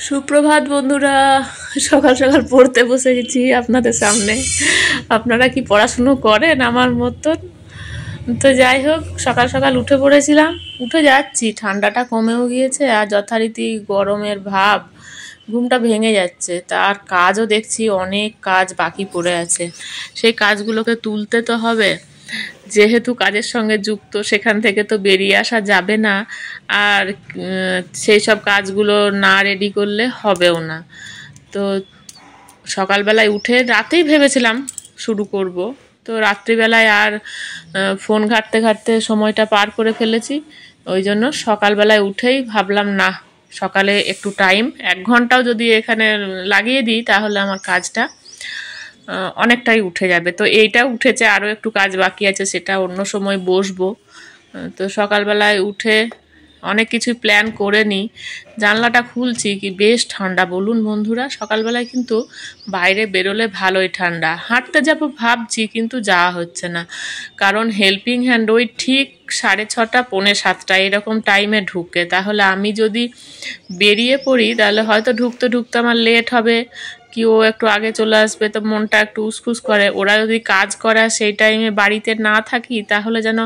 সুপ্রভাত বন্ধুরা, সকাল সকাল পড়তে বসে গেছি আপনাদের সামনে। আপনারা কি পড়াশুনো করেন আমার মতন? তো যাই হোক, সকাল সকাল উঠে পড়েছিলাম, উঠে যাচ্ছি, ঠান্ডাটা কমেও গিয়েছে আর যথারীতি গরমের ভাব, ঘুমটা ভেঙে যাচ্ছে। তার কাজও দেখছি অনেক কাজ বাকি পড়ে আছে, সেই কাজগুলোকে তুলতে তো হবে। যেহেতু কাজের সঙ্গে যুক্ত, সেখান থেকে তো বেরিয়ে আসা যাবে না, আর সেই সব কাজগুলো না রেডি করলে হবেও না। তো সকালবেলায় উঠে রাতেই ভেবেছিলাম শুরু করব, তো রাত্রিবেলায় আর ফোন ঘাঁটতে ঘাঁটতে সময়টা পার করে ফেলেছি। ওই জন্য সকালবেলায় উঠেই ভাবলাম না, সকালে একটু টাইম 1 ঘন্টাও যদি এখানে লাগিয়ে দিই তাহলে আমার কাজটা অনেকটাই উঠে যাবে। তো এইটা উঠেছে, আরও একটু কাজ বাকি আছে, সেটা অন্য সময় বসবো। তো সকালবেলায় উঠে অনেক কিছু প্ল্যান করে নিই। জানলাটা খুলছি, কি বেশ ঠান্ডা বলুন বন্ধুরা। সকালবেলায় কিন্তু বাইরে বেরোলে ভালোই ঠান্ডা, হাঁটতে যাবো ভাবছি কিন্তু যাওয়া হচ্ছে না, কারণ হেল্পিং হ্যান্ড ওই ঠিক 6:30 পৌনে 7টা এরকম টাইমে ঢুকে। তাহলে আমি যদি বেরিয়ে পড়ি তাহলে হয়তো ঢুকতে ঢুকতে আমার লেট হবে, কি ও একটু আগে চলে আসবে, তো মনটা একটু উসখুস করে। ওরা যদি কাজ করে সেই টাইমে বাড়িতে না থাকি তাহলে যেন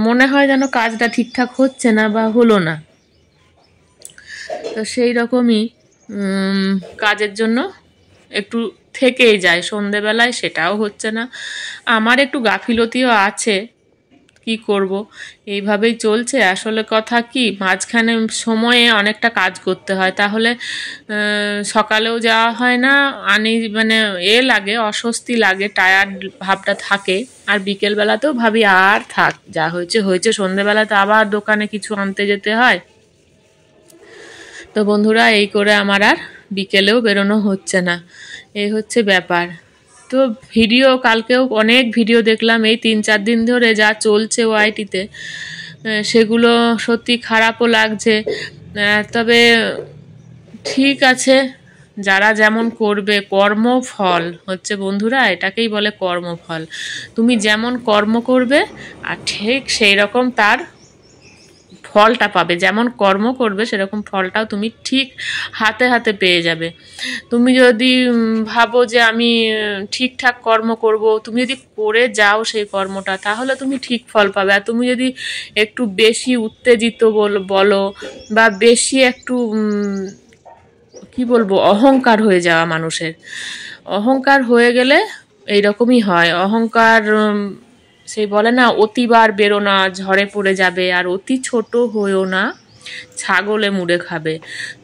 মনে হয় যেন কাজটা ঠিকঠাক হচ্ছে না বা হলো না। তো সেই রকমই কাজের জন্য একটু থেকেই যায় সন্ধেবেলায়, সেটাও হচ্ছে না। আমার একটু গাফিলতিও আছে, কি করব, এইভাবেই চলছে। আসলে কথা কি, মাঝখানে সময়ে অনেকটা কাজ করতে হয়, তাহলে সকালেও যাওয়া হয় না, মানে লাগে, অস্বস্তি লাগে, টায়ার্ড ভাবটা থাকে। আর বিকেলবেলাতেও ভাবি আর থাক, যা হয়েছে হয়েছে, সন্ধেবেলাতে আবার দোকানে কিছু আনতে যেতে হয়। তো বন্ধুরা, এই করে আমার আর বিকেলেও বেরোনো হচ্ছে না, এই হচ্ছে ব্যাপার। তো ভিডিও কালকেও অনেক ভিডিও দেখলাম, এই 3-4 দিন ধরে যা চলছে ওআইটিতে, সেগুলো সত্যি খারাপও লাগছে। তবে ঠিক আছে, যারা যেমন করবে, কর্মফল হচ্ছে বন্ধুরা, এটাকেই বলে কর্মফল। তুমি যেমন কর্ম করবে আর ঠিক সেই রকম তার ফলটা পাবে। যেমন কর্ম করবে সেরকম ফলটাও তুমি ঠিক হাতে হাতে পেয়ে যাবে। তুমি যদি ভাবো যে আমি ঠিকঠাক কর্ম করব, তুমি যদি করে যাও সেই কর্মটা, তাহলে তুমি ঠিক ফল পাবে। আর তুমি যদি একটু বেশি উত্তেজিত বলো বা বেশি একটু কি বলবো, অহংকার হয়ে যাওয়া, মানুষের অহংকার হয়ে গেলে এইরকমই হয়। অহংকার, সেই বলে না, অতিবার বেরো না, ঝড়ে পড়ে যাবে, আর অতি ছোট হয়েও না, ছাগলে মুড়ে খাবে।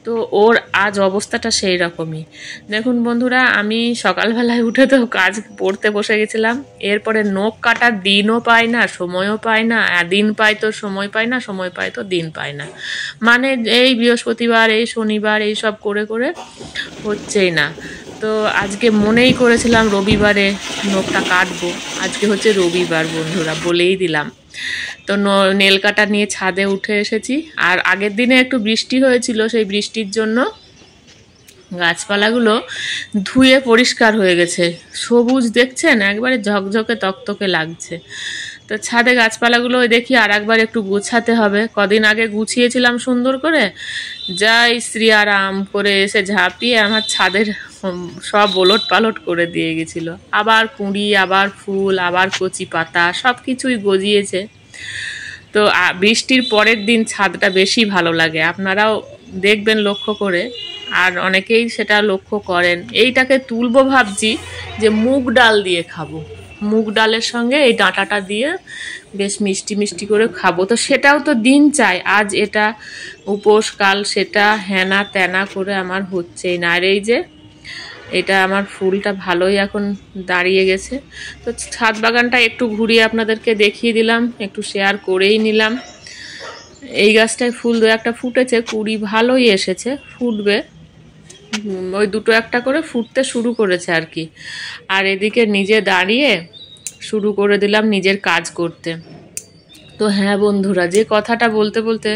তো ওর আজ অবস্থাটা সেই রকমই। দেখুন বন্ধুরা, আমি সকালবেলায় উঠে তো কাজ পড়তে বসে গেছিলাম, এরপরে নখ কাটার দিনও পাই না, সময়ও পাই না। দিন পাই তো সময় পাই না, সময় পাই তো দিন পাই না, মানে এই বৃহস্পতিবার, এই শনিবার, এই সব করে করে হচ্ছেই না। তো আজকে মনেই করেছিলাম রবিবারে নখটা কাটবো, আজকে হচ্ছে রবিবার বন্ধুরা, বলেই দিলাম। তো নেল কাটার নিয়ে ছাদে উঠে এসেছি। আর আগের দিনে একটু বৃষ্টি হয়েছিল, সেই বৃষ্টির জন্য গাছপালাগুলো ধুয়ে পরিষ্কার হয়ে গেছে, সবুজ দেখছেন, একবারে ঝকঝকে তকতকে লাগছে। তো ছাদে গাছপালাগুলো দেখি আর একবার একটু গুছাতে হবে। কদিন আগে গুছিয়েছিলাম সুন্দর করে, যাই শ্রী আরাম করে এসে ঝাঁপিয়ে আমার ছাদের সব ওলট পালট করে দিয়ে গেছিলো। আবার কুঁড়ি, আবার ফুল, আবার কচি পাতা, সব কিছুই গজিয়েছে। তো বৃষ্টির পরের দিন ছাদটা বেশি ভালো লাগে, আপনারাও দেখবেন লক্ষ্য করে, আর অনেকেই সেটা লক্ষ্য করেন। এইটাকে তুলবো ভাবছি যে মুগ ডাল দিয়ে খাবো, মুগ ডালের সঙ্গে এই ডাঁটাটা দিয়ে বেশ মিষ্টি মিষ্টি করে খাবো। তো সেটাও তো দিন চাই, আজ এটা উপোস, কাল সেটা, হেনা তেনা করে আমার হচ্ছেই না। আর এই যে এটা আমার ফুলটা ভালোই এখন দাঁড়িয়ে গেছে। তো ছাদ বাগানটা একটু ঘুরিয়ে আপনাদেরকে দেখিয়ে দিলাম, একটু শেয়ার করেই নিলাম। এই গাছটায় ফুল 2-1টা ফুটেছে, কুড়ি ভালোই এসেছে, ফুটবে, ওই 2-1টা করে ফুটতে শুরু করেছে আর কি। আর এদিকে নিজে দাঁড়িয়ে শুরু করে দিলাম নিজের কাজ করতে। তো হ্যাঁ বন্ধুরা, যে কথাটা বলতে বলতে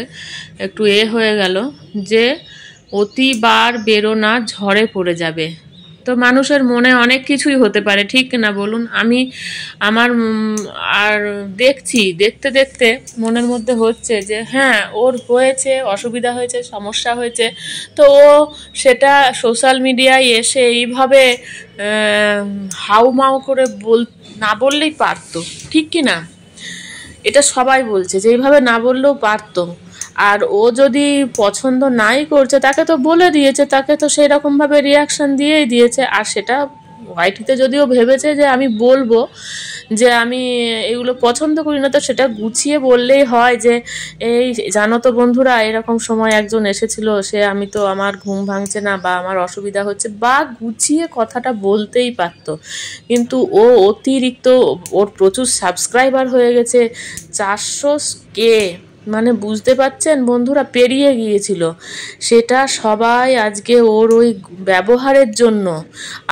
একটু হয়ে গেল, যে অতিবার বেরো না, ঝড়ে পড়ে যাবে। তো মানুষের মনে অনেক কিছুই হতে পারে, ঠিক না বলুন? আমি আমার আর দেখতে দেখতে মনের মধ্যে হচ্ছে যে হ্যাঁ, ওর হয়েছে, অসুবিধা হয়েছে, সমস্যা হয়েছে, তো ও সেটা সোশ্যাল মিডিয়ায় এসে এইভাবে হাউমাউ করে না বললেই পারতো, ঠিক কি না? এটা সবাই বলছে যে এইভাবে না বললেও পারতো। আর ও যদি পছন্দ নাই করছে, তাকে তো বলে দিয়েছে, তাকে তো সেই রকমভাবে রিয়াকশন দিয়েই দিয়েছে। আর সেটা ওয়াইটিতে যদিও ভেবেছে যে আমি বলবো যে আমি এগুলো পছন্দ করি না, তো সেটা গুছিয়ে বললেই হয় যে এই জানো তো বন্ধুরা, এরকম সময় একজন এসেছিল, আমি তো আমার ঘুম ভাঙছে না বা আমার অসুবিধা হচ্ছে, বা গুছিয়ে কথাটা বলতেই পারতো। কিন্তু ও অতিরিক্ত, ওর প্রচুর সাবস্ক্রাইবার হয়ে গেছে, 400K, মানে বুঝতে পারছেন বন্ধুরা, পেরিয়ে গিয়েছিল। সেটা সবাই আজকে ওর ওই ব্যবহারের জন্য।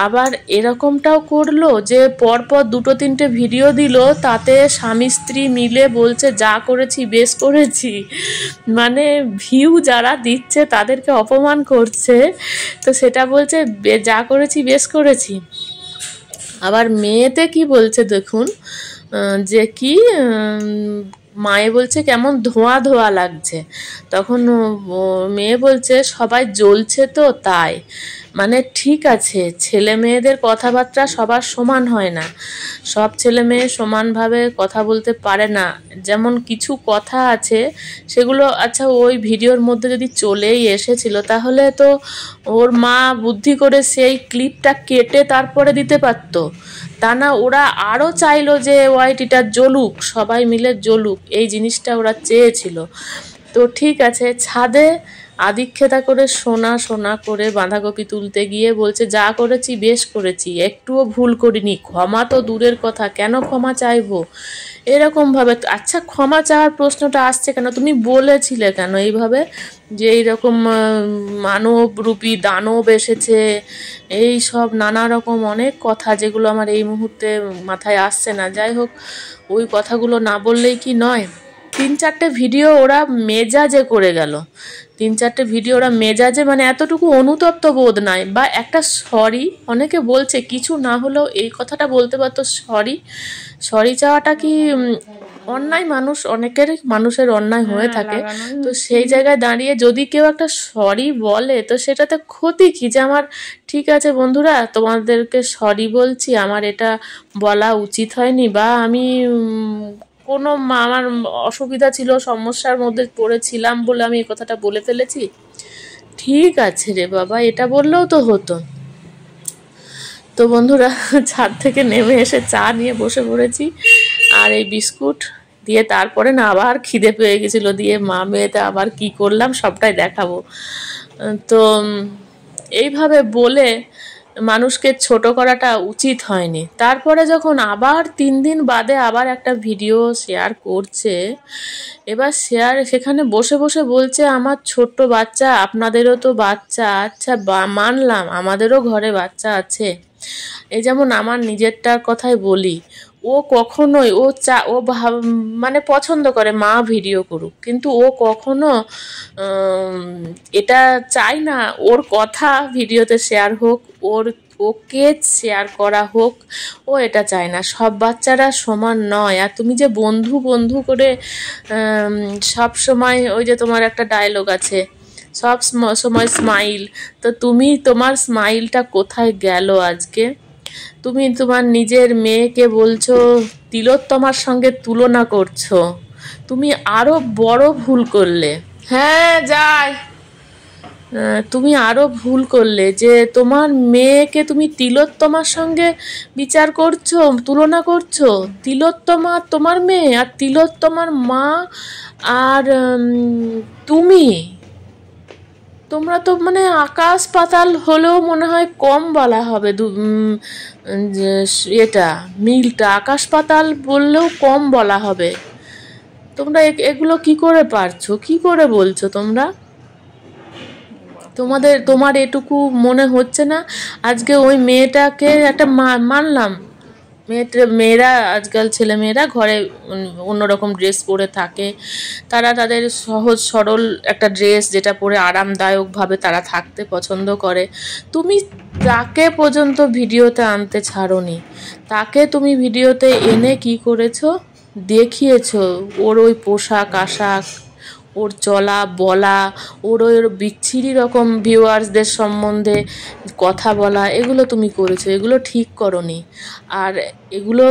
আবার এরকমটাও করলো যে পরপর 2-3টে ভিডিও দিল, তাতে স্বামী স্ত্রী মিলে বলছে যা করেছি বেশ করেছি। মানে ভিউ যারা দিচ্ছে তাদেরকে অপমান করছে, তো সেটা বলছে যা করেছি বেশ করেছি। আবার মেয়েতে কি বলছে দেখুন, যে কি মায়ে বলছে কেমন ধোঁয়া ধোঁয়া লাগছে, তখন মেয়ে বলছে সবাই জ্বলছে তো তাই। মানে ঠিক আছে, ছেলে মেয়েদের কথাবার্তা সবার সমান হয় না, সব ছেলে মেয়ে সমানভাবে কথা বলতে পারে না। যেমন কিছু কথা আছে সেগুলো, আচ্ছা ওই ভিডিওর মধ্যে যদি চলেই এসেছিল তাহলে তো ওর মা বুদ্ধি করে সেই ক্লিপটা কেটে তারপরে দিতে পারতো। তা না, ওরা আরও চাইলো যে ওয়াইটিটা জ্বলুক, সবাই মিলে জ্বলুক, এই জিনিসটা ওরা চেয়েছিল। তো ঠিক আছে, ছাদে আদিক্ষেতা করে সোনা সোনা করে বাঁধাকপি তুলতে গিয়ে বলছে যা করেছি বেশ করেছি, একটুও ভুল করিনি, ক্ষমা তো দূরের কথা, কেন ক্ষমা চাইবো এরকমভাবে। আচ্ছা, ক্ষমা চাওয়ার প্রশ্নটা আসছে কেন? তুমি বলেছিলে কেন এইভাবে যে এইরকম মানবরূপী দানব এসেছে, এই সব নানা রকম অনেক কথা যেগুলো আমার এই মুহূর্তে মাথায় আসছে না। যাই হোক, ওই কথাগুলো না বললেই কি নয়? 3-4টে ভিডিও ওরা মেজাজে করে গেল, 3-4টে ভিডিও ওরা মেজাজে, মানে এতটুকু অনুতপ্ত বোধ নাই, বা একটা সরি, অনেকে বলছে কিছু না হলেও এই কথাটা বলতে পারতো, সরি। সরি চাওয়াটা কি অন্যায়? অনেকের মানুষের অন্যায় হয়ে থাকে, তো সেই জায়গায় দাঁড়িয়ে যদি কেউ একটা সরি বলে, তো সেটাতে ক্ষতি কি? যে আমার ঠিক আছে বন্ধুরা, তোমাদেরকে সরি বলছি, আমার এটা বলা উচিত হয়নি, বা আমি কোনো আমার অসুবিধা ছিল, সমস্যার মধ্যে পড়েছিলাম বলে আমি এই কথাটা বলে ফেলেছি। ঠিক আছে রে বাবা, এটা বললেও তো হতো। তো বন্ধুরা, ছাদ থেকে নেমে এসে চা নিয়ে বসে পড়েছি, আর এই বিস্কুট দিয়ে তারপরে না আবার খিদে পেয়ে গেছিলো, দিয়ে মা মেয়েতে আবার কি করলাম সবটাই দেখাবো। তো এইভাবে বলে মানুষকে ছোট করাটা উচিত হয়নি। তারপরে যখন আবার 3 দিন বাদে আবার একটা ভিডিও শেয়ার করছে, এবার সেখানে বসে বসে বলছে আমার ছোট্ট বাচ্চা, আপনাদেরও তো বাচ্চা, আচ্ছা মানলাম আমাদেরও ঘরে বাচ্চা আছে। এই যেমন আমার নিজেরটার কথাই বলি, ও কখনোই মানে পছন্দ করে মা ভিডিও করুক, কিন্তু ও কখনো এটা চায় না ওর কথা ভিডিওতে শেয়ার হোক, ওকে শেয়ার করা হোক, ও এটা চায় না। সব বাচ্চারা সমান নয়। আর তুমি যে বন্ধু বন্ধু করে সব সময়, ওই যে তোমার একটা ডায়লগ আছে, সব সময় স্মাইল, তো তুমি তোমার স্মাইলটা কোথায় গেল আজকে? তুমি তোমার নিজের মেয়েকে বলছো, তিলোত্তমার সঙ্গে তুলনা করছো, তুমি আরো বড় ভুল করলে। হ্যাঁ যাই, তুমি আরো ভুল করলে যে তোমার মেয়েকে তুমি তিলোত্তমার সঙ্গে বিচার করছো, তুলনা করছো। তিলোত্তমা তোমার মেয়ে, আর তিলোত্তমার মা, আর তোমরা তো মানে আকাশ পাতাল হলেও মনে হয় কম বলা হবে। এটা মিলটা আকাশ পাতাল বললেও কম বলা হবে। তোমরা এগুলো কি করে পারছো? কি করে বলছো তোমরা? তোমার এটুকু মনে হচ্ছে না? আজকে ওই মেয়েটাকে একটা মানলাম, মেয়েরা আজকাল ছেলেমেয়েরা ঘরে অন্যরকম ড্রেস পরে থাকে, তারা তাদের সহজ সরল একটা ড্রেস যেটা পরে আরামদায়কভাবে তারা থাকতে পছন্দ করে। তুমি তাকে পর্যন্ত ভিডিওতে আনতে ছাড়োনি, তাকে তুমি ভিডিওতে এনে কি করেছো দেখিয়েছো, ওর ওই পোশাক আশাক, ওর চলা বলা, ওর বিচ্ছিরি রকম ভিউয়ার্সদের সম্বন্ধে কথা বলা, এগুলো তুমি করেছো, এগুলো ঠিক করনি। আর এগুলো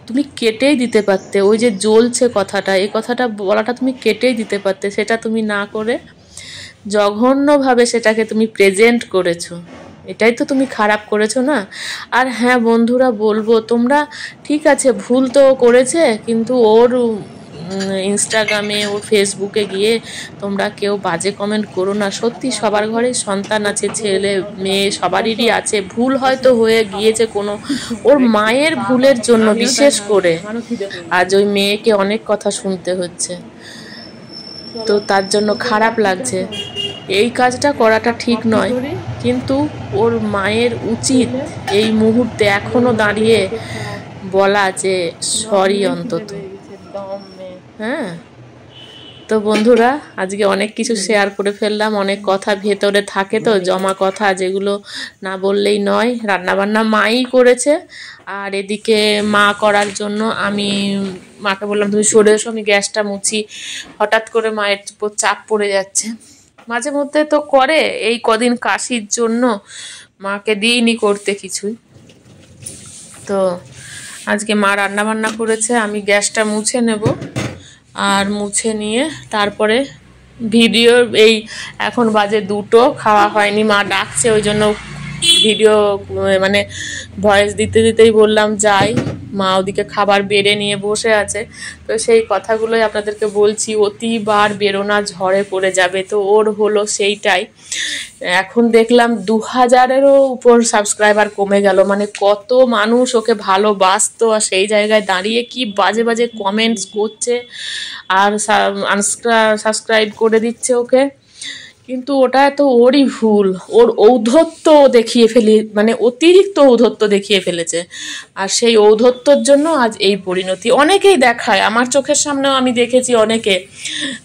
তুমি কেটেই দিতে পারতে, ওই যে জ্বলছে কথাটা, এই কথাটা বলাটা তুমি কেটেই দিতে পারতে, সেটা তুমি না করে জঘন্যভাবে সেটাকে তুমি প্রেজেন্ট করেছো। এটাই তো তুমি খারাপ করেছো না? আর হ্যাঁ বন্ধুরা, বলবো তোমরা ঠিক আছে ভুল তো করেছে, কিন্তু ওর ইনস্টাগ্রামে ওর ফেসবুকে গিয়ে তোমরা কেউ বাজে কমেন্ট করো না। সত্যি সবার ঘরেই সন্তান আছে, ছেলে মেয়ে সবারই আছে, ভুল হয়তো হয়ে গিয়েছে কোনো, ওর মায়ের ভুলের জন্য বিশেষ করে আজ ওই মেয়েকে অনেক কথা শুনতে হচ্ছে, তো তার জন্য খারাপ লাগছে। এই কাজটা করাটা ঠিক নয়, কিন্তু ওর মায়ের উচিত এই মুহূর্তে এখনো দাঁড়িয়ে বলা যে সরি অন্তত। হ্যাঁ, তো বন্ধুরা আজকে অনেক কিছু শেয়ার করে ফেললাম, অনেক কথা ভেতরে থাকে তো জমা কথা, যেগুলো না বললেই নয়। রান্নাবান্না মাই করেছে, আর এদিকে মা করার জন্য আমি মাকে বললাম তুমি সরে এসো, আমি গ্যাসটা মুছি। হঠাৎ করে মায়ের উপর চাপ পড়ে যাচ্ছে, মাঝে মধ্যে তো করে, এই কদিন কাশির জন্য মাকে দিইনি করতে কিছুই। তো আজকে মা রান্নাবান্না করেছে, আমি গ্যাসটা মুছে নেব, আর মুছে নিয়ে তারপরে ভিডিও, এই এখন বাজে 2টো, খাওয়া হয়নি, মা ডাকছে ওই জন্য ভিডিও মানে ভয়েস দিতে দিতেই বললাম যাই। মা ওদিকে খাবার বেড়ে নিয়ে বসে আছে, তো সেই কথাগুলোই আপনাদেরকে বলছি। অতিবার বেরোনা ঝড়ে পড়ে যাবে, তো ওর হলো সেইটাই। এখন দেখলাম 2000-এরও উপর সাবস্ক্রাইবার কমে গেল, মানে কত মানুষ ওকে ভালোবাসতো, আর সেই জায়গায় দাঁড়িয়ে কি বাজে বাজে কমেন্টস করছে আর সাবস্ক্রাইব করে দিচ্ছে ওকে। কিন্তু ওটা তো ওরই ভুল, ওর ঔদ্ধত্য দেখিয়ে মানে অতিরিক্ত ঔদ্ধত্য দেখিয়ে ফেলেছে, আর সেই ঔদ্ধত্যর জন্য আজ এই পরিণতি। অনেকেই দেখায়, আমার চোখের সামনেও আমি দেখেছি, অনেকে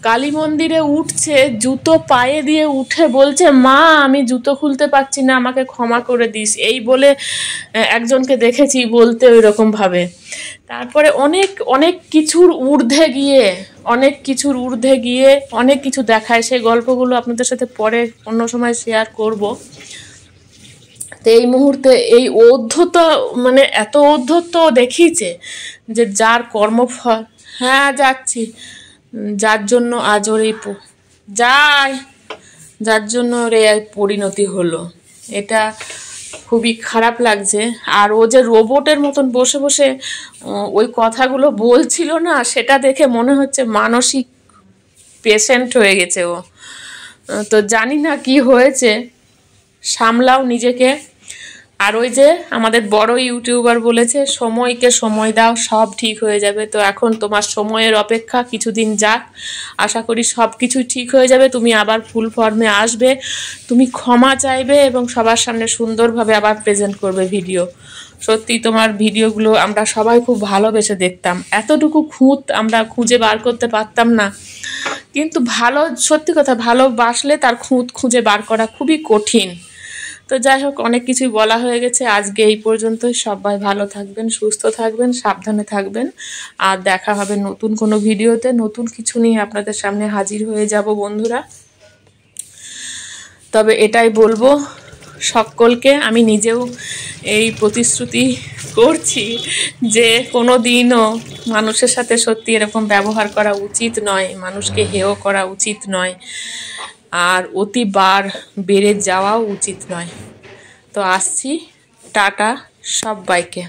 কালী মন্দিরে উঠছে, জুতো পায়ে দিয়ে উঠে বলছে মা আমি জুতো খুলতে পারছি না, আমাকে ক্ষমা করে দিস, এই বলে একজনকে দেখেছি বলতে ওই রকম ভাবে। তারপরে অনেক অনেক কিছুর ঊর্ধ্বে গিয়ে অনেক কিছু দেখায়, সেই গল্পগুলো আপনাদের সাথে পরে অন্য সময় শেয়ার করব। তো এই মুহূর্তে এই ঔদ্ধত্য, মানে এত ঔদ্ধত্য দেখিয়েছে যে যার কর্মফল, হ্যাঁ যাচ্ছি, যার জন্য আজ ওর এই যার জন্য ওর এই পরিণতি হলো, এটা খুবই খারাপ লাগছে। আর ও যে রোবটের মতন বসে বসে ওই কথাগুলো বলছিল না, সেটা দেখে মনে হচ্ছে মানসিক পেশেন্ট হয়ে গেছে ও। তো জানি না কি হয়েছে, সামলাও নিজেকে। আর ওই যে আমাদের বড় ইউটিউবার বলেছে সময়কে সময় দাও, সব ঠিক হয়ে যাবে। তো এখন তোমার সময়ের অপেক্ষা, কিছুদিন যাক, আশা করি সব কিছু ঠিক হয়ে যাবে, তুমি আবার ফুল ফর্মে আসবে, তুমি ক্ষমা চাইবে এবং সবার সামনে সুন্দরভাবে আবার প্রেজেন্ট করবে ভিডিও। সত্যি তোমার ভিডিওগুলো আমরা সবাই খুব ভালোবেসে দেখতাম, এতটুকু খুঁত আমরা খুঁজে বার করতে পারতাম না, কিন্তু সত্যি কথা ভালোবাসলে তার খুঁত খুঁজে বার করা খুবই কঠিন। তো যাই হোক, অনেক কিছুই বলা হয়ে গেছে, আজকে এই পর্যন্তই। সবাই ভালো থাকবেন, সুস্থ থাকবেন, সাবধানে থাকবেন, আর দেখা হবে নতুন কোনো ভিডিওতে, নতুন কিছু নিয়ে আপনাদের সামনে হাজির হয়ে যাব বন্ধুরা। তবে এটাই বলবো সকলকে, আমি নিজেও এই প্রতিশ্রুতি করছি যে কোনো দিনও মানুষের সাথে সত্যি এরকম ব্যবহার করা উচিত নয়, মানুষকে হেয় করা উচিত নয়, আর অতিবার বেড়ে যাওয়াও উচিত নয়। তো আসছি, টাটা সবাইকে।